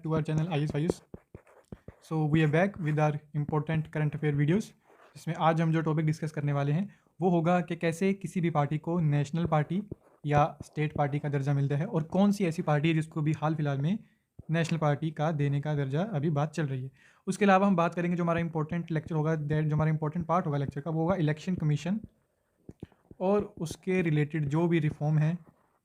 to our channel IS Vayus. So we are back with our important current affair videos, जिसमें आज हम जो topic discuss करने वाले हैं वो होगा कि कैसे किसी भी पार्टी को नेशनल पार्टी या स्टेट पार्टी का दर्जा मिलता है और कौन सी ऐसी पार्टी है जिसको भी हाल फिलहाल में नेशनल पार्टी का देने का दर्जा अभी बात चल रही है। उसके अलावा हम बात करेंगे जो हमारा इंपॉर्टेंट लेक्चर होगा, जो हमारा इंपॉर्टेंट पार्ट होगा लेक्चर का, वो होगा इलेक्शन कमीशन और उसके रिलेटेड जो भी रिफॉर्म है,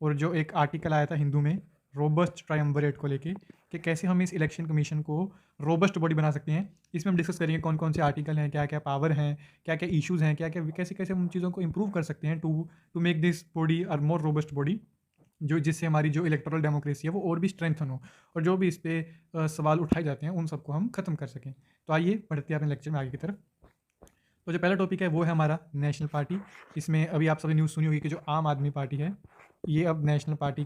और जो एक आर्टिकल आया था हिंदू में रोबस्ट ट्रायम्विरेट को लेके कि कैसे हम इस इलेक्शन कमीशन को रोबस्ट बॉडी बना सकते हैं। इसमें हम डिस्कस करेंगे कौन कौन से आर्टिकल हैं, क्या क्या पावर हैं, क्या क्या इश्यूज़ हैं, क्या क्या कैसे कैसे हम चीज़ों को इंप्रूव कर सकते हैं टू मेक दिस बॉडी और मोर रोबस्ट बॉडी, जो जिससे हमारी जो इलेक्टोरल डेमोक्रेसी है वो और भी स्ट्रेंथन हो और जो भी इस पर सवाल उठाए जाते हैं उन सबको हम ख़त्म कर सकें। तो आइए बढ़ते हैं अपने लेक्चर में आगे की तरफ। तो जो पहला टॉपिक है वो है हमारा नेशनल पार्टी। इसमें अभी आप सभी न्यूज़ सुनी होगी कि जो आम आदमी पार्टी है ये अब नेशनल पार्टी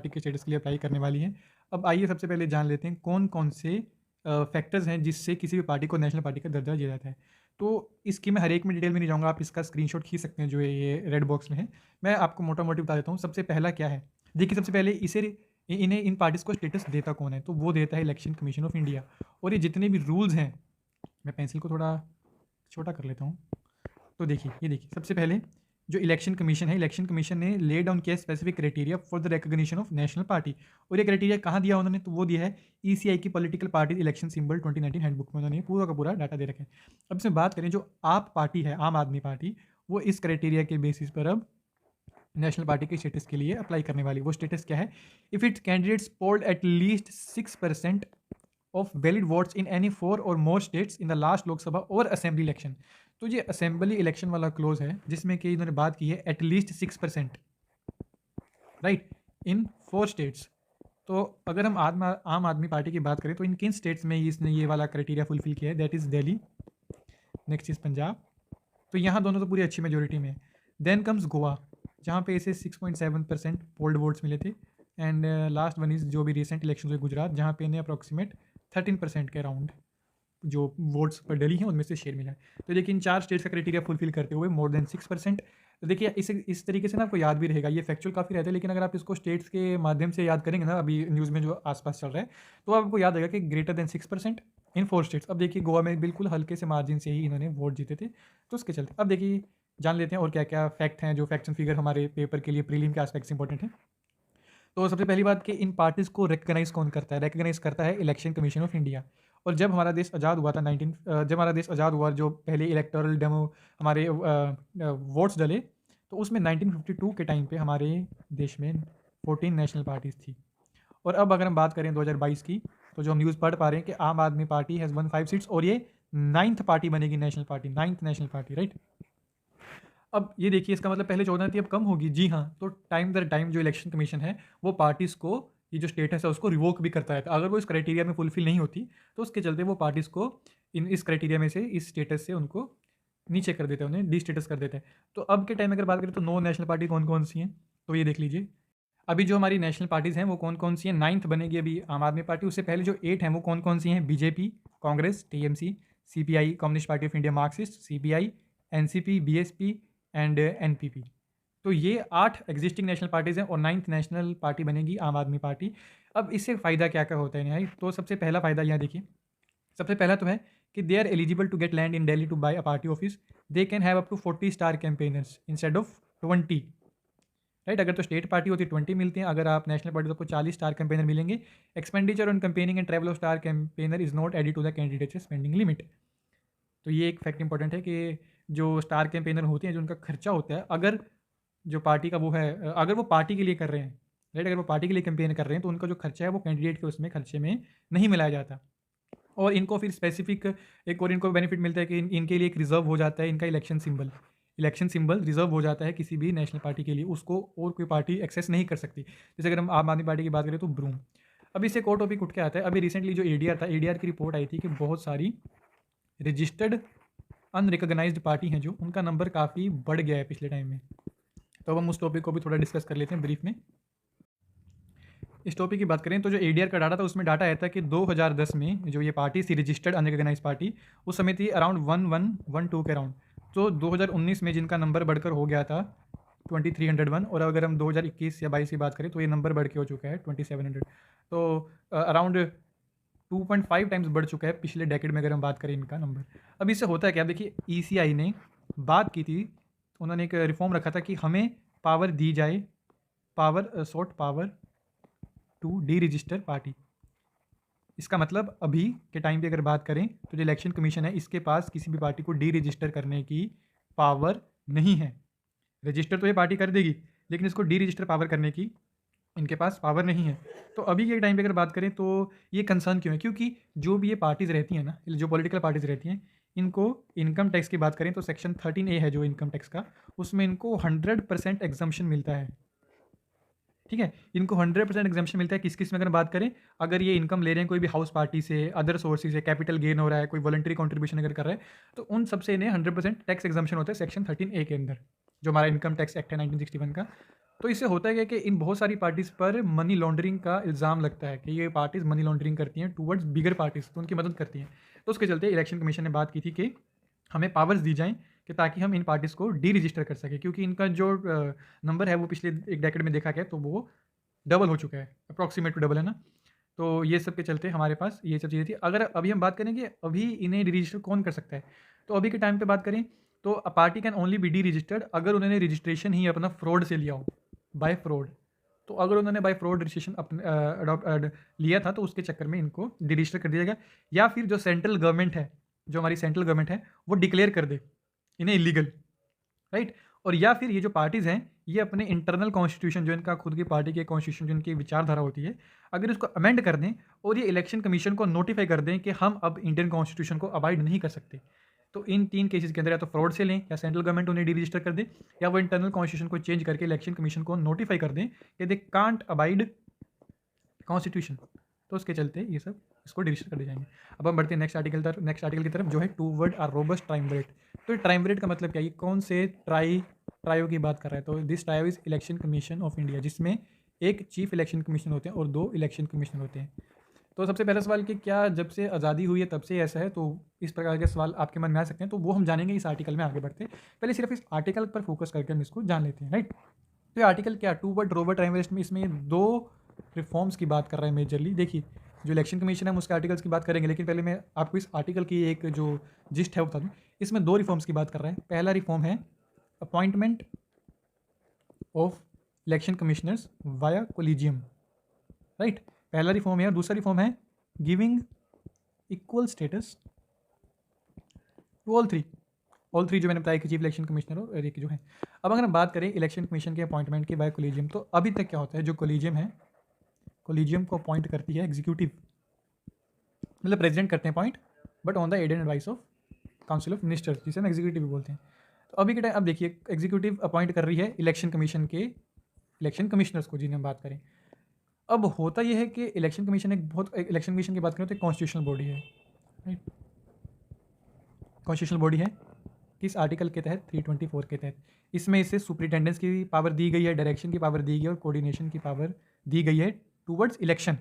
के स्टेटस के लिए अप्लाई करने वाली है। अब आइए सबसे पहले जान लेते हैं कौन कौन से फैक्टर्स हैं जिससे किसी भी पार्टी को नेशनल पार्टी का दर्जा दिया जाता है। तो इसकी मैं हर एक में डिटेल में नहीं जाऊँगा, आप इसका स्क्रीनशॉट खींच सकते हैं जो ये रेड बॉक्स में है। मैं आपको मोटा मोटी बता देता हूँ। सबसे पहला क्या है, देखिए सबसे पहले इन्हें इन पार्टीज़ को स्टेटस देता कौन है, तो वो देता है इलेक्शन कमीशन ऑफ इंडिया। और ये जितने भी रूल्स हैं, मैं पेंसिल को थोड़ा छोटा कर लेता हूँ। तो देखिए ये देखिए सबसे पहले जो इलेक्शन कमीशन है, इलेक्शन कमीशन ने ले डाउन किया specific criteria for the recognition of national party. और ये क्राइटेरिया कहाँ दिया उन्होंने, तो वो दिया है ECI की political party election symbol 2019 handbook में उन्होंने पूरा का पूरा डाटा दे रखा है। अब इसमें बात करें जो आप पार्टी है, आम आदमी पार्टी, वो इस क्राइटेरिया के बेसिस पर अब नेशनल पार्टी के स्टेटस के लिए अप्लाई करने वाली। वो स्टेटस क्या है, if it's candidates polled at least 6% of valid votes in any 4 और more states in the last Lok Sabha और असेंबली इलेक्शन। तो ये असेंबली इलेक्शन वाला क्लोज है जिसमें कि इन्होंने बात की है एटलीस्ट 6%, राइट, इन 4 स्टेट्स। तो अगर हम आम आदमी पार्टी की बात करें तो इन किन स्टेट्स में इसने ये वाला क्राइटेरिया फुलफिल किया है, that is Delhi, next is Punjab. तो यहाँ दोनों तो पूरी अच्छी मेजोरिटी में है। देन कम्स गोवा, जहाँ पे इसे 6.7% पोल्ड वोट्स मिले थे। एंड लास्ट वन इज़ जो भी रिसेंट इलेक्शन हुए गुजरात, जहाँ पे इन्हें अप्रॉक्सीमेट 13% के अराउंड जो वोट्स पर डली हैं उनमें से शेयर मिला है। तो देखिए इन 4 स्टेट्स का क्राइटेरिया फुलफिल करते हुए मोर देन 6%। तो देखिए इस तरीके से ना आपको याद भी रहेगा, ये फैक्चुअल काफ़ी रहता है, लेकिन अगर आप इसको स्टेट्स के माध्यम से याद करेंगे ना, अभी न्यूज़ में जो आसपास चल रहा है, तो आपको याद आएगा कि ग्रेटर देन 6% इन 4 स्टेट्स। अब देखिए गोवा में बिल्कुल हल्के से मार्जिन से ही इन्होंने वोट जीते थे, तो उसके चलते अब देखिए जान लेते हैं और क्या क्या फैक्ट हैं, जो फैक्ट्स एंड फिगर हमारे पेपर के लिए प्रीलिम के आस्पेक्ट्स इंपॉर्टेंट हैं। तो सबसे पहली बात कि इन पार्टीज़ को रिकग्नाइज कौन करता है, रिकग्नाइज करता है इलेक्शन कमीशन ऑफ इंडिया। और जब हमारा देश आज़ाद हुआ था जब हमारा देश आज़ाद हुआ, जो पहले इलेक्टोरल डेमो हमारे वोट्स डले, तो उसमें 1952 के टाइम पे हमारे देश में 14 नेशनल पार्टीज़ थी। और अब अगर हम बात करें 2022 की, तो जो हम न्यूज़ पढ़ पा रहे हैं कि आम आदमी पार्टी हैज़ वन 5 सीट्स और ये 9th पार्टी बनेगी, national party, 9th national party, right. अब ये देखिए इसका मतलब पहले 14 थी, अब कम होगी, जी हाँ। तो टाइम दर टाइम जो इलेक्शन कमीशन है वो पार्टीज़ को ये जो स्टेटस है उसको रिवोक भी करता है। तो अगर वो इस क्राइटेरिया में फुलफिल नहीं होती तो उसके चलते वो पार्टीज़ को इस क्राइटेरिया में से, इस स्टेटस से उनको नीचे कर देते हैं, उन्हें डी स्टेटस कर देते हैं। तो अब के टाइम में अगर बात करें तो 9 नेशनल पार्टी कौन कौन सी हैं, तो ये देख लीजिए। अभी जो हमारी नेशनल पार्टीज़ हैं वो कौन कौन सी हैं, 9th बनेगी अभी आम आदमी पार्टी। उससे पहले जो 8 हैं वो कौन कौन सी हैं, BJP, Congress, TMC, CPI communist party of India Marxist, CPI, NCP, BSP and NPP। तो ये 8 एग्जिस्टिंग नेशनल पार्टीज़ हैं और 9th नेशनल पार्टी बनेगी आम आदमी पार्टी। अब इससे फ़ायदा क्या क्या होता है नहीं, तो सबसे पहला फ़ायदा यहाँ देखिए, सबसे पहला तो है कि they are eligible to get land in Delhi to buy a party office. They can have up to 40 star campaigners instead of 20, right. अगर तो स्टेट पार्टी होती है 20 मिलते हैं, अगर आप नेशनल पार्टी तो आपको 40 स्टार कैंपेनर मिलेंगे। Expenditure on campaigning and travel of star campaigner is not added to the candidates spending limit. तो ये एक फैक्ट इंपॉर्टेंट है कि जो स्टार कैंपेनर होते हैं, जो उनका खर्चा होता है, अगर जो पार्टी का वो है, अगर वो पार्टी के लिए कर रहे हैं, राइट, अगर वो पार्टी के लिए कैंपेन कर रहे हैं तो उनका जो खर्चा है वो कैंडिडेट के उसमें खर्चे में नहीं मिलाया जाता। और इनको फिर स्पेसिफिक एक और इनको बेनिफिट मिलता है कि इनके लिए एक रिजर्व हो जाता है, इनका इलेक्शन सिंबल रिजर्व हो जाता है किसी भी नेशनल पार्टी के लिए, उसको और कोई पार्टी एक्सेस नहीं कर सकती। जैसे अगर हम आम आदमी पार्टी की बात करें तो ब्रूम। अब इससे एक और टॉपिक उठ के आता है, अभी रिसेंटली जो ADR था, ADR की रिपोर्ट आई थी कि बहुत सारी रजिस्टर्ड अनरिकॉग्नाइज्ड पार्टी हैं जो उनका नंबर काफ़ी बढ़ गया है पिछले टाइम में। तो अब हम उस टॉपिक को भी थोड़ा डिस्कस कर लेते हैं ब्रीफ में। इस टॉपिक की बात करें तो जो ADR का डाटा था उसमें डाटा आया था कि 2010 में जो ये पार्टी थी रजिस्टर्ड अनरिकॉग्नाइज्ड पार्टी, उस समय थी अराउंड 1112 के अराउंड। तो 2019 में जिनका नंबर बढ़कर हो गया था 2301, और अगर हम 2021 या 22 की बात करें तो ये नंबर बढ़ के हो चुका है 2700। तो अराउंड 2.5 टाइम्स बढ़ चुका है पिछले डेकेड में, अगर हम बात करें इनका नंबर। अब इससे होता है क्या, देखिए ECI ने बात की थी, उन्होंने एक रिफॉर्म रखा था कि हमें पावर दी जाए, power to deregister party. इसका मतलब अभी के टाइम पे अगर बात करें तो जो इलेक्शन कमीशन है इसके पास किसी भी पार्टी को डी रजिस्टर करने की पावर नहीं है। रजिस्टर तो ये पार्टी कर देगी, लेकिन इसको डी रजिस्टर पावर करने की इनके पास पावर नहीं है। तो अभी के टाइम पे अगर बात करें तो ये कंसर्न क्यों है, क्योंकि जो भी ये पार्टीज़ रहती हैं ना, जो पॉलिटिकल पार्टीज़ रहती हैं, इनको इनकम टैक्स की बात करें तो सेक्शन 13A है जो इनकम टैक्स का, उसमें इनको 100% एग्जम्पशन मिलता है। ठीक है, इनको 100% एग्जाम्पशन मिलता है। किस किस में अगर बात करें, अगर ये इनकम ले रहे हैं कोई भी हाउस पार्टी से, अदर सोर्सेज से, कैपिटल गेन हो रहा है, कोई वॉलंटरी कंट्रीब्यूशन अगर कर रहा है, तो उन सबसे इन्हें 100% टैक्स एग्जाम्पशन होता है सेक्शन 13A के अंदर, जो हमारा इनकम टैक्स एक्ट है 1961 का। तो इससे होता है कि इन बहुत सारी पार्टीज़ पर मनी लॉन्ड्रिंग का इल्ज़ाम लगता है कि ये पार्टीज़ मनी लॉन्ड्रिंग करती हैं टूवर्ड्स बिगर पार्टीज़, तो उनकी मदद करती हैं। तो उसके चलते इलेक्शन कमीशन ने बात की थी कि हमें पावर्स दी जाएँ कि ताकि हम इन पार्टीज़ को डी रजिस्टर कर सकें, क्योंकि इनका जो नंबर है वो पिछले एक डेकेड में देखा गया तो वो डबल हो चुका है, अप्रॉक्सीमेट टू डबल है ना। तो ये सब के चलते हमारे पास ये सब चीज़ें थी। अगर अभी हम बात करें कि अभी इन्हें डी रजिस्टर कौन कर सकता है, तो अभी के टाइम पे बात करें तो a party can only be deregistered अगर उन्होंने रजिस्ट्रेशन ही अपना फ्रॉड से लिया हो, बाय फ्रॉड। तो अगर उन्होंने बाय फ्रॉड रजिस्ट्रेशन लिया था तो उसके चक्कर में इनको डी रजिस्टर कर दिया जाएगा, या फिर जो सेंट्रल गवर्नमेंट है, जो हमारी सेंट्रल गवर्नमेंट है, वो डिक्लेयर कर दे इन्हें इलीगल, राइट। और या फिर ये जो पार्टीज़ हैं ये अपने इंटरनल कॉन्स्टिट्यूशन, जो इनका खुद की पार्टी के कॉन्स्टिट्यूशन, जो इनकी विचारधारा होती है, अगर इसको अमेंड कर दें और ये इलेक्शन कमीशन को नोटिफाई कर दें कि हम अब इंडियन कॉन्स्टिट्यूशन को अवॉइड नहीं कर सकते, तो इन 3 केसेस के अंदर या तो फ्रॉड से लें, या सेंट्रल गवर्नमेंट उन्हें डी रजिस्टर कर दे, या वो इंटरनल कॉन्स्टिट्यूशन को चेंज करके इलेक्शन कमीशन को नोटिफाई कर दें कि दे कांट अबाइड कॉन्स्टिट्यूशन। तो उसके चलते ये सब इसको डी रजिस्टर कर दिए जाएंगे। अब हम बढ़ते हैं नेक्स्ट आर्टिकल की तरफ, जो है टूवर्ड आर रोबस्ट ट्राइमविरेट। तो ट्राइमविरेट का मतलब क्या है, कौन से ट्रायो की बात कर रहा है, तो this trio is election commission of India, जिसमें एक चीफ इलेक्शन कमीशन होते हैं और 2 इलेक्शन कमीशनर होते हैं। तो सबसे पहला सवाल कि क्या जब से आज़ादी हुई है तब से ऐसा है, तो इस प्रकार के सवाल आपके मन में आ सकते हैं, तो वो हम जानेंगे इस आर्टिकल में आगे बढ़ते। पहले सिर्फ इस आर्टिकल पर फोकस करके हम इसको जान लेते हैं, राइट। तो ये आर्टिकल क्या, टूवर्ड रोबस्ट ट्राइमविरेट में इसमें 2 रिफॉर्म्स की बात कर रहा है मेजरली। देखिए जो इलेक्शन कमीशन है हम उसके आर्टिकल्स की बात करेंगे, लेकिन पहले मैं आपको इस आर्टिकल की एक जो जिस्ट है वो बता दूँ। इसमें 2 रिफॉर्म्स की बात कर रहा है। पहला रिफॉर्म है appointment of election commissioners via collegium, right. पहला रिफॉर्म है, और दूसरा रिफॉर्म है giving equal status to all three जो मैंने बताया कि चीफ इलेक्शन कमिश्नर और एक जो है। अब अगर हम बात करें इलेक्शन कमीशन के अपॉइंटमेंट की वाया कोलिजियम, तो अभी तक क्या होता है, जो कोलिजियम है, कोलिजियम को अपॉइंट करती है एग्जीक्यूटिव, मतलब प्रेसिडेंट करते हैं appoint, but on the aid and advice of council of ministers, जिसे हम एग्जीक्यूटिव भी बोलते हैं। तो अभी के टाइम अब देखिए एग्जीक्यूटिव अपॉइंट कर रही है इलेक्शन कमीशन के इलेक्शन कमिश्नर्स को, जिन्हें हम बात करें। अब होता यह है कि इलेक्शन कमीशन इलेक्शन कमीशन की बात करें तो एक कॉन्स्टिट्यूशनल बॉडी है, राइट। कॉन्स्टिट्यूशनल बॉडी है किस आर्टिकल के तहत, 324 के तहत। इसमें इसे सुपरिटेंडेंस की पावर दी गई है, डायरेक्शन की पावर दी गई है, और कोऑर्डिनेशन की पावर दी गई है टूवर्ड्स इलेक्शन।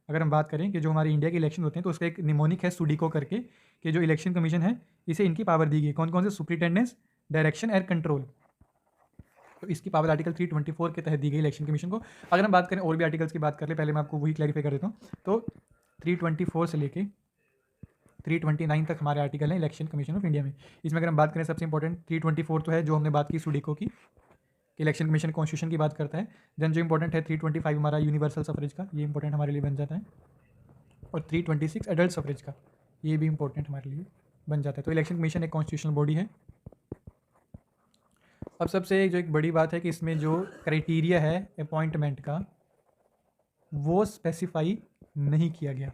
अगर हम बात करें कि जो हमारे इंडिया के इलेक्शन होते हैं तो उसका एक निमोनिक है सुडीको करके, कि जो इलेक्शन कमीशन है इसे इनकी पावर दी गई। कौन कौन से, सुपरिटेंडेंस, डायरेक्शन एंड कंट्रोल। तो इसकी पावर आर्टिकल 324 के तहत दी गई इलेक्शन कमीशन को। अगर हम बात करें और भी आर्टिकल्स की बात कर ले, पहले मैं आपको वही क्लैरिफाई कर देता हूँ। तो 324 से लेके 329 तक हमारे आर्टिकल हैं इलेक्शन कमीशन ऑफ इंडिया में। इसमें अगर हम बात करें सबसे इंपॉर्टेंट 324 तो है जो हमने बात की सुडीको की, इलेक्शन कमीशन कॉन्स्टिट्यूशन की बात करता है। देन जो इंपॉर्टेंट है 325 हमारा यूनिवर्सल सफरेज का, ये इंपॉर्टेंट हमारे लिए बन जाता है। और 326 एडल्ट सफरेज का, ये भी इंपॉर्टेंट हमारे लिए बन जाता है। तो इलेक्शन कमीशन एक कॉन्स्टिट्यूशनल बॉडी है। अब सबसे जो एक बड़ी बात है कि इसमें जो क्राइटेरिया है अपॉइंटमेंट का वो स्पेसिफाई नहीं किया गया।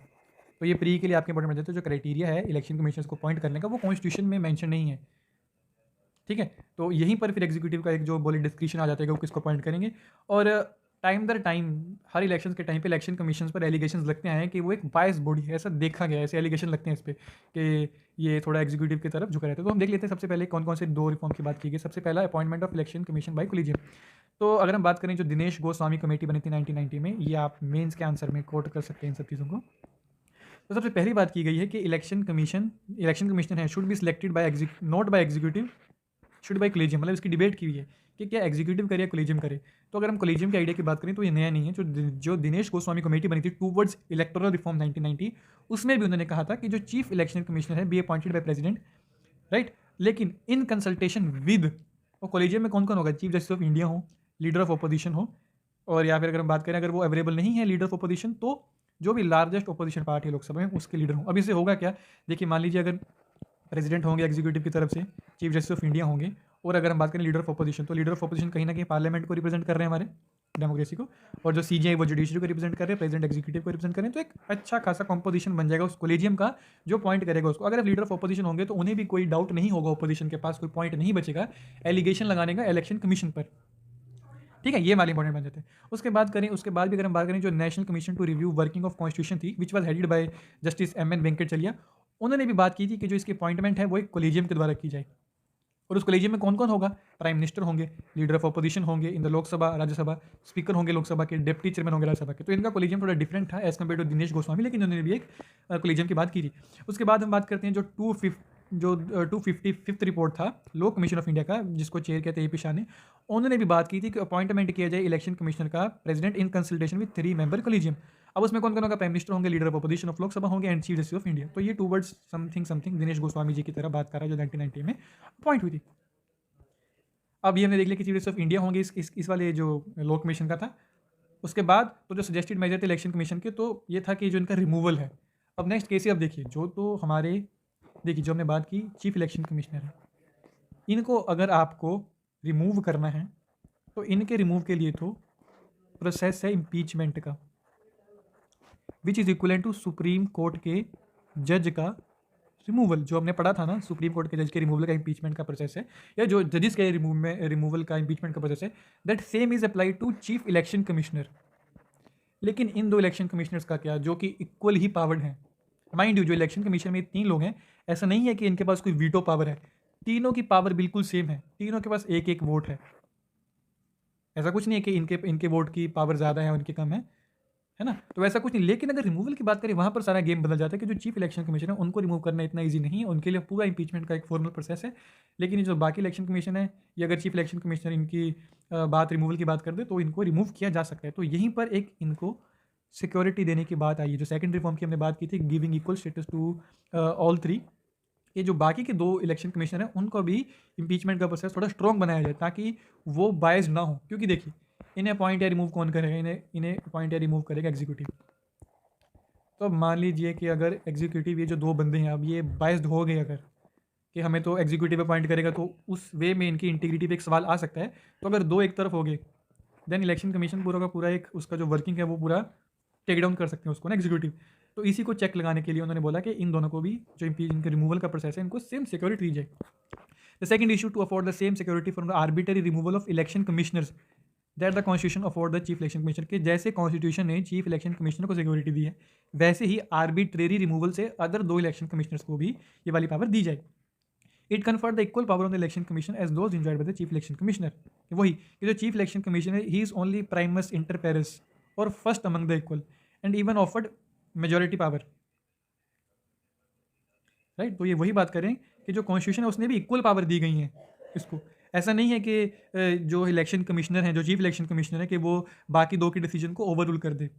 तो ये प्री के लिए आपके इंपॉर्टेंट बन जाता है, जो क्राइटेरिया है इलेक्शन कमीशन को अपॉइंट करने का वो कॉन्स्टिट्यूशन में मेंशन नहीं है, ठीक है। तो यहीं पर फिर एग्जीक्यूटिव का एक जो बोली डिस्क्रिप्शन आ जाता है कि वो किसको अपॉइंट करेंगे। और टाइम दर टाइम हर इलेक्शन के टाइम पे इलेक्शन कमीशन पर एलिगेशंस लगते हैं कि वो एक बायस बॉडी है, ऐसा देखा गया है, ऐसे एलिगेशन लगते हैं इस पर कि ये थोड़ा एग्जीक्यूटिव की तरफ झुका रहता है। तो हम देख लेते हैं सबसे पहले कौन कौन से 2 रिफॉर्म की बात की गई। सबसे पहला appointment of election commission by collegium. तो अगर हम बात करें जो दिनेश गोस्वामी कमेटी बनी थी 1990 में, ये आप मेंस के आंसर में कोट कर सकते हैं इन सब चीज़ों को। तो सबसे पहली बात की गई है कि इलेक्शन कमीशनर है should be selected by not by executive should by collegium, मतलब इसकी डिबेट की हुई है कि क्या एग्जीक्यूटिव करे या कोलेजियम करे। तो अगर हम कोलेजियम के आइडिया की बात करें तो ये नया नहीं है। जो दिनेश गोस्वामी कमेटी बनी थी टूवर्ड्स इलेक्टोरल रिफॉर्म 1990, उसमें भी उन्होंने कहा था कि जो चीफ इलेक्शन कमिश्नर है be appointed by president, right, लेकिन इन कंसल्टेशन विद, और कोलेजियम में कौन कौन होगा, चीफ जस्टिस ऑफ इंडिया हो, लीडर ऑफ अपोजिशन हो, और या फिर अगर हम बात करें अगर वो अवेलेबल नहीं है लीडर ऑफ अपोजिशन तो जो भी लार्जेस्ट अपोजिशन पार्टी है लोकसभा में उसके लीडर हो। अब इससे होगा क्या, देखिए मान लीजिए अगर प्रेसिडेंट होंगे एग्जीक्यूटिव की तरफ से, चीफ जस्टिस ऑफ इंडिया होंगे, और अगर हम बात करें लीडर ऑफ अपोजिशन तो लीडर ऑफ अपोजिशन कहीं ना कहीं पार्लियामेंट को रिप्रेजेंट कर रहे हैं हमारे डेमोक्रेसी को, और जो सीजीआई वो जुडिशरी को रिप्रेजेंट कर रहे हैं, प्रेसिडेंट एग्जीक्यूटिव को रिप्रेजेंट कर रहे हैं। तो एक अच्छा खासा कंपोजिशन बन जाएगा उस कोलेजियम का जो पॉइंट करेगा उसको। अगर लीडर ऑफ अपोजिशन होंगे तो उन्हें भी कोई डाउट नहीं होगा, अपोजिशन के पास कोई पॉइंट नहीं बचेगा एलिगेशन लगाने का इलेक्शन कमीशन पर, ठीक है, ये वाले इंपॉर्टेंट बन जाते हैं। उसके बाद भी अगर हम बात करें जो national commission to review working of constitution थी which was headed by justice M N. Venkatachaliah, उन्होंने भी बात की थी कि जो इसकी अपॉइंटमेंट है वो एक कोलेजियम के द्वारा की जाए, और उस कोलेजियम में कौन कौन होगा, प्राइम मिनिस्टर होंगे, लीडर ऑफ अपोजिशन होंगे in the Lok Sabha Rajya Sabha, speaker होंगे लोकसभा के, डिप्टी चेयरमैन होंगे राज्यसभा के। तो इनका कोलेजियम थोड़ा डिफरेंट था as compare to Dinesh Goswami, लेकिन उन्होंने भी एक कोलेजियम की बात की थी। उसके बाद हम बात करते हैं जो 255th रिपोर्ट था लो कमीशन ऑफ इंडिया का, जिसको चेयर कहते हैं ए.पी. शाह ने, उन्होंने भी बात की थी कि अपॉइंटमेंट किया जाए इलेक्शन कमिश्नर का president in consultation with 3 member collegium. अब उसमें कौन कौन होगा, प्राइम मिनिस्टर होंगे, leader of opposition of Lok Sabha होंगे and chief justice of India. तो ये टूवर्ड्स समथिंग दिनेश गोस्वामी जी की तरह बात कर रहा है जो 1990 में अपॉइंट हुई थी। अब ये हमने देख लिया कि चीफ जस्टिस ऑफ इंडिया होंगे इस वाले जो लो कमीशन का था। उसके बाद तो जो सजेस्टेड मेजर थे इलेक्शन कमीशन के, तो ये था कि जो इनका रिमूवल है। अब नेक्स्ट केस अब देखिए, जो तो हमारे देखिए जो हमने बात की चीफ इलेक्शन कमिश्नर है, इनको अगर आपको रिमूव करना है तो इनके रिमूव के लिए तो प्रोसेस है इम्पीचमेंट का, which is equivalent to supreme court के जज का रिमूवल। जो हमने पढ़ा था ना, सुप्रीम कोर्ट के जज के रिमूवल का इम्पीचमेंट का प्रोसेस है, या जो जजेस के रिमूवल का इम्पीचमेंट का प्रोसेस है, that same is applied to chief election commissioner. लेकिन इन दो इलेक्शन कमिश्नर्स का क्या, जो कि इक्वल ही पावर्ड हैं। माइंड यू, जो इलेक्शन कमीशन में 3 लोग हैं, ऐसा नहीं है कि इनके पास कोई वीटो पावर है, तीनों की पावर बिल्कुल सेम है, तीनों के पास एक एक वोट है। ऐसा कुछ नहीं है कि इनके वोट की पावर ज़्यादा है उनकी कम है ना, तो ऐसा कुछ नहीं। लेकिन अगर रिमूवल की बात करें वहाँ पर सारा गेम बदल जाता है कि जो चीफ इलेक्शन कमीशन है उनको रिमूव करना इतना ईजी नहीं है, उनके लिए पूरा इंपीचमेंट का एक फॉर्मल प्रोसेस है। लेकिन ये जो बाकी इलेक्शन कमीशन है, या अगर चीफ इलेक्शन कमिश्नर इनकी बात रिमूवल की बात कर दे तो इनको रिमूव किया जा सकता है। तो यहीं पर एक इनको सिक्योरिटी देने की बात आई है। जो सेकंड रिफॉर्म की हमने बात की थी, giving equal status to all 3, ये जो बाकी के 2 इलेक्शन कमिश्नर हैं उनको भी इम्पीचमेंट का प्रोसेस थोड़ा स्ट्रॉन्ग बनाया जाए ताकि वो बायस ना हो। क्योंकि देखिए इन्हें अपॉइंट या रिमूव कौन करेगा, इन्हें अपॉइंट या रिमूव करेगा एग्जीक्यूटिव। तो अब मान लीजिए कि अगर एग्जीक्यूटिव ये जो 2 बंदे हैं अब ये बायस्ड हो गए अगर कि हमें तो एग्जीक्यूटिव अपॉइंट करेगा, तो उस वे में इनकी इंटीग्रिटी पे एक सवाल आ सकता है। तो अगर 2 एक तरफ हो गए देन इलेक्शन कमीशन पूरा का पूरा एक उसका जो वर्किंग है वो पूरा टेक डाउन कर सकते हैं उसको ना एग्जीक्यूटिव। तो इसी को चेक लगाने के लिए उन्होंने बोला कि इन दोनों को भी जो इनके रिमूवल का प्रोसेस है इनको सेम सिक्योरिटी दी जाए। The second issue to afford the same security from the arbitrary removal of election commissioners that the constitution afford the chief election commissioner के, जैसे कॉन्स्टिट्यूशन ने चीफ इलेक्शन कमिश्नर को security दी है वैसे ही आर्बिट्रेरी रिमूवल से अदर 2 इलेक्शन कमिश्नर्स को भी ये वाली पावर दी जाए। It conferred the equal power on the election commission as those enjoyed by the chief election commissioner. वही कि जो चीफ इलेक्शन कमिश्नर है he is only primus inter pares और first among the equal and even afforded majority power, right. तो ये वही बात करें कि जो कॉन्स्टिट्यूशन है उसने भी इक्वल पावर दी गई है इसको। ऐसा नहीं है कि जो इलेक्शन कमिश्नर हैं, जो चीफ इलेक्शन कमिश्नर है, कि वो बाकी 2 के डिसीजन को ओवर रूल कर दे,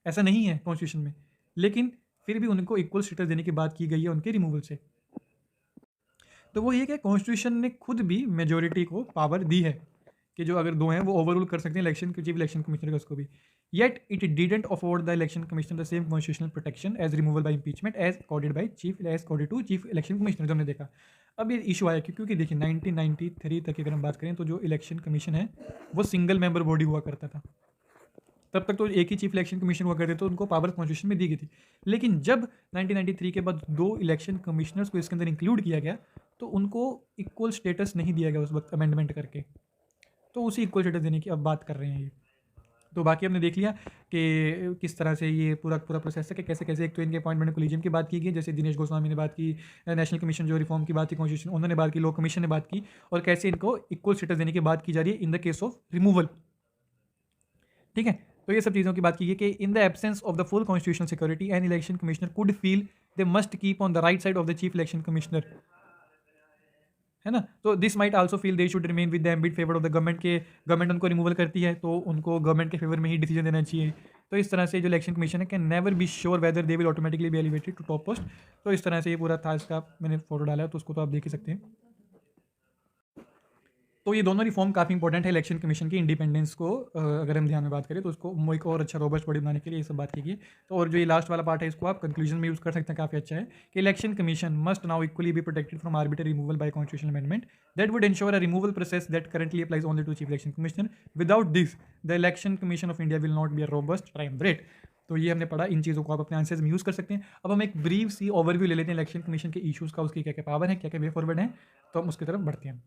ऐसा नहीं है कॉन्स्टिट्यूशन में। लेकिन फिर भी उनको इक्वल स्टेटस देने की बात की गई है उनके रिमूवल से। तो वो ये कि कॉन्स्टिट्यूशन ने खुद भी मेजोरिटी को पावर दी है कि जो अगर 2 हैं वो ओवर रूल कर सकते हैं इलेक्शन चीफ इलेक्शन कमिश्नर का उसको भी। Yet it didn't afford the election commissioner the same constitutional protection as removal by impeachment as accorded by chief election commissioner, जो हमने देखा। अब ये इशू आया क्योंकि देखिए 1993 तक अगर हम बात करें तो जो इलेक्शन कमीशन है वो सिंगल मेंबर बॉडी हुआ करता था। तब तक तो एक ही चीफ इलेक्शन कमीशन हुआ करते, तो उनको पावर कॉन्स्टिट्यूशन में दी गई थी। लेकिन जब 1993 के बाद 2 इलेक्शन कमिश्नर्स को इसके अंदर इंक्लूड किया गया तो उनको इक्वल स्टेटस नहीं दिया गया उस वक्त अमेंडमेंट करके, तो उसी इक्वल स्टेटस देने की अब बात कर रहे हैं ये। तो बाकी हमने देख लिया कि किस तरह से ये पूरा प्रोसेस है कि कैसे कैसे एक तो इनके अपॉइंटमेंट कोलिजियम की बात की गई, जैसे दिनेश गोस्वामी ने बात की, नेशनल कमीशन जो रिफॉर्म की बात की कॉन्स्टिट्यूशन उन्होंने बात की, लॉ कमीशन ने बात की, और कैसे इनको इक्वल स्टेटस देने की बात की जा रही है in the case of removal. ठीक है, तो ये सब चीज़ों की बात की है कि in the absence of the full constitutional security an election commissioner could feel they must keep on the right side of the chief election commissioner है ना। तो this might also feel they should remain with the ambit favour of the government के, government उनको removal करती है तो उनको government के फेवर में ही डिसीजन देना चाहिए। तो इस तरह से जो इलेक्शन कमीशन है can never be sure whether they will automatically be elevated to top post. तो इस तरह से ये पूरा था, इसका मैंने फोटो डाला है तो उसको तो आप देख ही सकते हैं। तो ये दोनों रिफॉर्म काफ़ी इंपॉर्टेंट है इलेक्शन कमीशन की इंडिपेंडेंस को अगर हम ध्यान में बात करें तो उसको एक और अच्छा रोबस्ट बॉडी बनाने के लिए ये सब बात की गई। तो और जो ये लास्ट वाला पार्ट है इसको आप कंक्लूजन में यूज़ कर सकते हैं, काफ़ी अच्छा है कि election commission must now equally be protected from arbitrary removal by constitutional amendment that would ensure a removal process that currently applies only to chief election commissioner. Without this the election commission of India will not be a robust triumvirate. तो ये हमने पढ़ा, इन चीज़ों को आप अपने answers में use कर सकते हैं। अब हम एक ब्रीफ सी ओवरव्यू ले लेते हैं इलेक्शन कमीशन के इशूज़ का, उसकी क्या क्या पावर है, क्या क्या वे फॉरवर्ड है, तो हम उसकी तरफ बढ़ते हैं।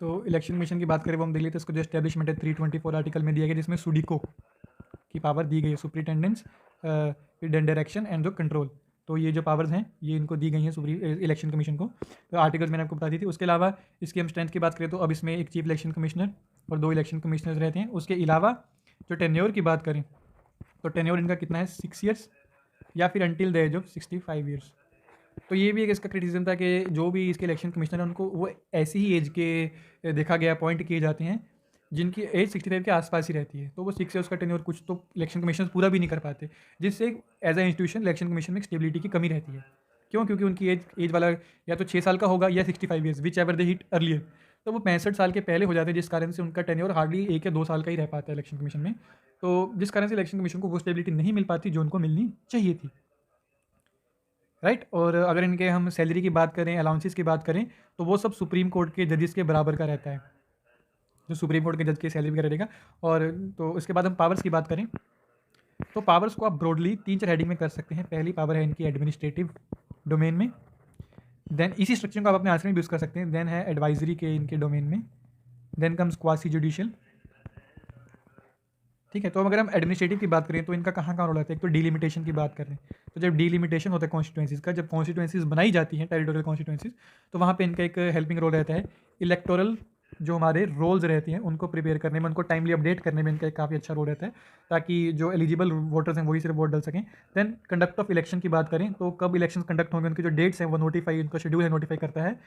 तो इलेक्शन कमीशन की बात करें वो हम देख लेते हैं, इसको जो एस्टेब्लिशमेंट है 324 आर्टिकल में दिया गया, जिसमें सुडीको की पावर दी गई है, सुपरिटेंडेंस एंड डायरेक्शन एंड जो कंट्रोल। तो ये जो पावर्स हैं ये इनको दी गई हैं इलेक्शन कमीशन को। तो आर्टिकल्स मैंने आपको बता दी थी। उसके अलावा इसकी हम स्ट्रेंथ की बात करें तो अब इसमें एक चीफ इलेक्शन कमिश्नर और 2 इलेक्शन कमिश्नर्स रहते हैं। उसके अलावा जो टेन्योर की बात करें तो टेन्योर इनका कितना है, 6 ईयर्स या फिर until the age of 65 years. तो ये भी एक इसका क्रिटिसिज्म था कि जो भी इसके इलेक्शन कमिश्नर हैं उनको वो ऐसी ही एज के देखा गया अपॉइंट किए जाते हैं जिनकी एज 65 के आसपास ही रहती है। तो वो 6 ईयर्स का टेन्योर कुछ तो इलेक्शन कमीशन पूरा भी नहीं कर पाते, जिससे as a institution election commission में स्टेबिलिटी की कमी रहती है। क्यों? क्योंकि उनकी एज वाला या तो 6 साल का होगा या 65 years, which ever they hit earlier. तो वो 65 साल के पहले हो जाते हैं, जिस कारण से उनका टेन्योर हार्डली 1 या 2 साल का ही रह पाता है इलेक्शन कमीशन में। तो जिस कारण से इलेक्शन कमीशन को वो स्टेबिलिटी नहीं मिल पाती जो उनको मिलनी चाहिए थी, राइट। और अगर इनके हम सैलरी की बात करें, अलाउंसेस की बात करें, तो वो सब सुप्रीम कोर्ट के जजेस के बराबर का रहता है, जो सुप्रीम कोर्ट के जज की सैलरी वगैरह रहेगा। और तो इसके बाद हम पावर्स की बात करें तो पावर्स को आप ब्रॉडली 3-4 हेडिंग में कर सकते हैं। पहली पावर है इनकी एडमिनिस्ट्रेटिव डोमेन में, देन इसी स्ट्रक्चर को आप अपने आंसर में यूज़ कर सकते हैं। देन है एडवाइजरी के इनके डोमेन में, देन कम्स क्वासी जुडिशियल, ठीक है। तो अगर हम एडमिनिस्ट्रेटिव की बात करें तो इनका कहाँ कहाँ रोल आता है, एक तो डीलिमिटेशन की बात करें तो जब डीलिमिटेशन होता है कॉन्स्टिट्यूंसीज का, जब कॉन्स्टिट्यूंसीज बनाई जाती हैं टेरिटोरियल कॉन्स्टिट्यूंसीज, तो वहाँ पे इनका एक हेल्पिंग रोल रहता है। इलेक्टोरल जो हमारे रोल्स रहती हैं उनको प्रिपेयर करने में, उनको टाइमली अपडेट करने में इनका एक काफ़ी अच्छा रोल रहता है, ताकि जो एलिजिबल वोटर्स हैं वही सिर्फ वोट डाल सकें। देन कंडक्ट ऑफ इलेक्शन की बात करें तो कब इलेक्शन कंडक्ट होंगे, उनके जो डेट्स हैं वो नोटिफाई, उनका शेड्यूल है नोटिफाई करता है।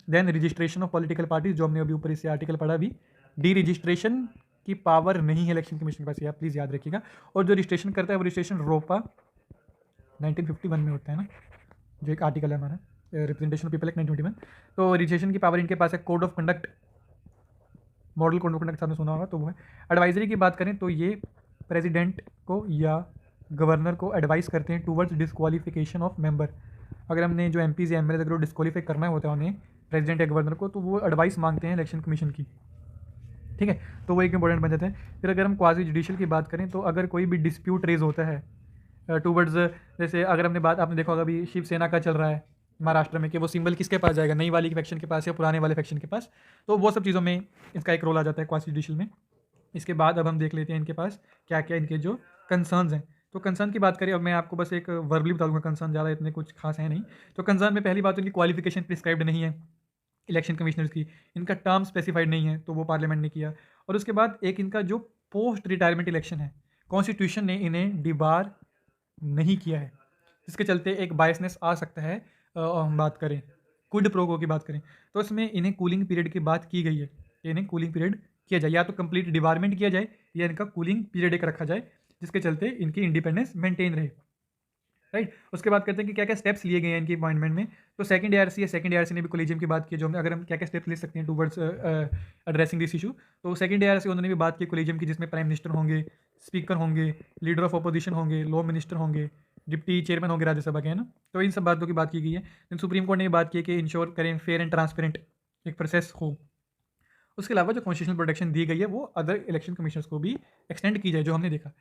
Then registration of political parties, जो हमने अभी ऊपर इससे आर्टिकल पढ़ा अभी, डी रजिस्ट्रेशन की पावर नहीं है इलेक्शन कमीशन के पास, ये आप प्लीज़ याद रखिएगा। और जो रजिस्ट्रेशन करता है वो रजिस्ट्रेशन रोपा 1951 में होता है ना, जो एक आर्टिकल है हमारा रिप्रेजेंटेशन ऑफ पीपल एक्ट 1921। तो रजिस्ट्रेशन की पावर इनके पास है। Code of conduct, model code of conduct आपने सुना होगा, तो वो है। एडवाइजरी की बात करें तो ये प्रेसिडेंट को या गवर्नर को एडवाइस करते हैं टूवर्ड्स डिस्क्वालिफिकेशन ऑफ मेंबर। अगर हमने जो एमपीज या एमएलए अगर डिस्क्वालीफाई करना होता है उन्हें, प्रेसिडेंट या गवर्नर को, तो वो एडवाइस मांगते हैं इलेक्शन कमीशन की, ठीक है। तो वो एक इंपॉर्टेंट बन जाता है। फिर अगर हम क्वासी जुडिशियल की बात करें तो अगर कोई भी डिस्प्यूट रेज होता है टूवर्ड्स, जैसे अगर हमने बात, आपने देखा होगा अभी शिवसेना का चल रहा है महाराष्ट्र में कि वो सिंबल किसके पास जाएगा, नई वाली फैक्शन के पास या पुराने वाले फैक्शन के पास, तो वो सब चीज़ों में इसका एक रोल आ जाता है क्वासी जुडिशियल में। इसके बाद अब हम देख लेते हैं इनके पास क्या क्या इनके जो कंसर्न्स हैं। तो कंसर्न की बात करें, अब मैं आपको बस एक वर्बली बता दूंगा, कंसर्न ज़्यादा इतने कुछ खास है नहीं। तो कंसर्न में पहली बात इनकी क्वालिफिकेशन प्रिस्क्राइब्ड नहीं है इलेक्शन कमिश्नर्स की, इनका टर्म स्पेसिफाइड नहीं है तो वो पार्लियामेंट ने किया। और उसके बाद एक इनका जो पोस्ट रिटायरमेंट इलेक्शन है, कॉन्स्टिट्यूशन ने इन्हें डिबार नहीं किया है, जिसके चलते एक बायसनेस आ सकता है। हम बात करें क्विड प्रोको की बात करें तो इसमें इन्हें कूलिंग पीरियड की बात की गई है, इन्हें कूलिंग पीरियड किया जाए, या तो कंप्लीट डिबारमेंट किया जाए या इनका कूलिंग पीरियड एक रखा जाए, जिसके चलते इनकी इंडिपेंडेंस मेंटेन रहे, राइट। उसके बाद कहते हैं कि क्या क्या स्टेप्स लिए गए हैं इनकी अपॉइंटमेंट में। तो सेकंड एआरसी या सेकंड एआरसी ने भी कोलिजियम की बात की, जो अगर हम क्या क्या स्टेप्स ले सकते हैं टूवर्ड्स एड्रेसिंग दिस इशू। तो सेकंड एआरसी उन्होंने भी बात की कोलिजियम की, जिसमें प्राइम मिनिस्टर होंगे, स्पीकर होंगे, लीडर ऑफ अपोजिशन होंगे, लॉ मिनिस्टर होंगे, डिप्टी चेयरमैन होंगे राज्यसभा के, है ना। तो इन सब बातों की बात की गई है। देन सुप्रीम कोर्ट ने भी बात की कि इंश्योर करें फेयर एंड ट्रांसपेरेंट एक प्रोसेस हो। उसके अलावा जो कॉन्स्टिट्यूशनल प्रोटेक्शन दी गई है वो अदर इलेक्शन कमीशनर्स को भी एक्सटेंड की जाए, जो हमने देखा।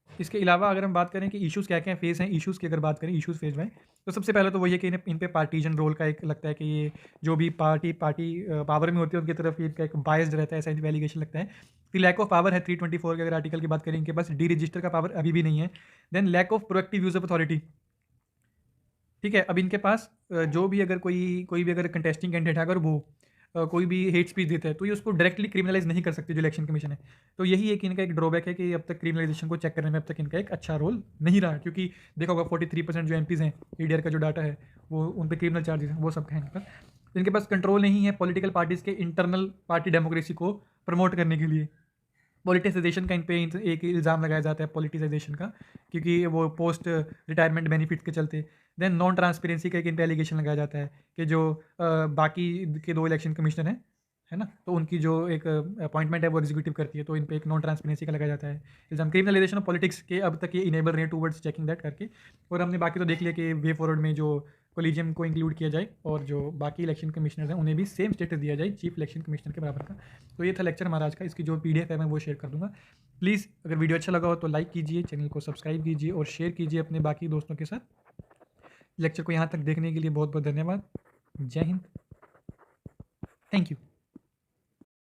इसके अलावा अगर हम बात करें कि इश्यूज़ क्या क्या फेस हैं, इश्यूज़ की अगर बात करें इश्यूज़ फेस में, तो सबसे पहले तो वही है कि इन पे पार्टीजन रोल का एक लगता है कि ये जो भी पार्टी पावर में होती है उनकी तरफ इनका एक बायस्ड रहता है, ऐसा एलिगेशन लगता है। फिर लैक ऑफ पावर है 324 के अगर आर्टिकल की बात करें, इनके पास डी रजिस्टर का पावर अभी भी नहीं है। Then lack of proactive use of authority, ठीक है। अब इनके पास जो भी अगर कोई भी अगर कंटेस्टिंग कैंडिडेट है, अगर वो कोई भी हेट स्पीच देता है तो ये उसको डायरेक्टली क्रिमिनलाइज नहीं कर सकती जो इलेक्शन कमीशन है। तो यही एक इनका एक ड्रॉबैक है कि अब तक क्रिमिनलाइजेशन को चेक करने में अब तक इनका एक अच्छा रोल नहीं रहा, क्योंकि देखा होगा 43% जो एमपीज़ हैं, ईडीआर का जो डाटा है वो उन पर क्रिमिनल चार्जेस हैं, वो सब है इनके पास। इनके पास कंट्रोल नहीं है पॉलिटिकल पार्टीज़ के इंटरनल पार्टी डेमोक्रेसी को प्रमोट करने के लिए। पॉलिटिसाइजेशन का इन पे एक इल्ज़ाम लगाया जाता है पॉलिटिसाइजेशन का, क्योंकि वो पोस्ट रिटायरमेंट बेनिफिट्स के चलते। देन नॉन ट्रांसपेरेंसी का एक इन पे एलिगेशन लगाया जाता है कि जो बाकी के 2 इलेक्शन कमिश्नर हैं, है ना, तो उनकी जो एक अपॉइंटमेंट है वो एग्जीक्यूटिव करती है, तो इन पे एक नॉन ट्रांसपेरेंसी का लगाया जाता है इल्ज़ाम। क्रिमिनलाइजेशन ऑफ पॉलिटिक्स के अब तक ये इनेबल रहे टूवर्ड्स चेकिंग दैट करके। और हमने बाकी तो देख लिया कि वे फॉरवर्ड में जो कोलिजियम को इंक्लूड किया जाए और जो बाकी इलेक्शन कमिश्नर्स हैं उन्हें भी सेम स्टेटस दिया जाए चीफ इलेक्शन कमिश्नर के बराबर का। तो ये था लेक्चर हमारा आज का। इसकी जो PDF है मैं वो शेयर कर दूंगा। प्लीज़ अगर वीडियो अच्छा लगा हो तो लाइक कीजिए, चैनल को सब्सक्राइब कीजिए और शेयर कीजिए अपने बाकी दोस्तों के साथ। लेक्चर को यहाँ तक देखने के लिए बहुत बहुत धन्यवाद। जय हिंद। Thank you.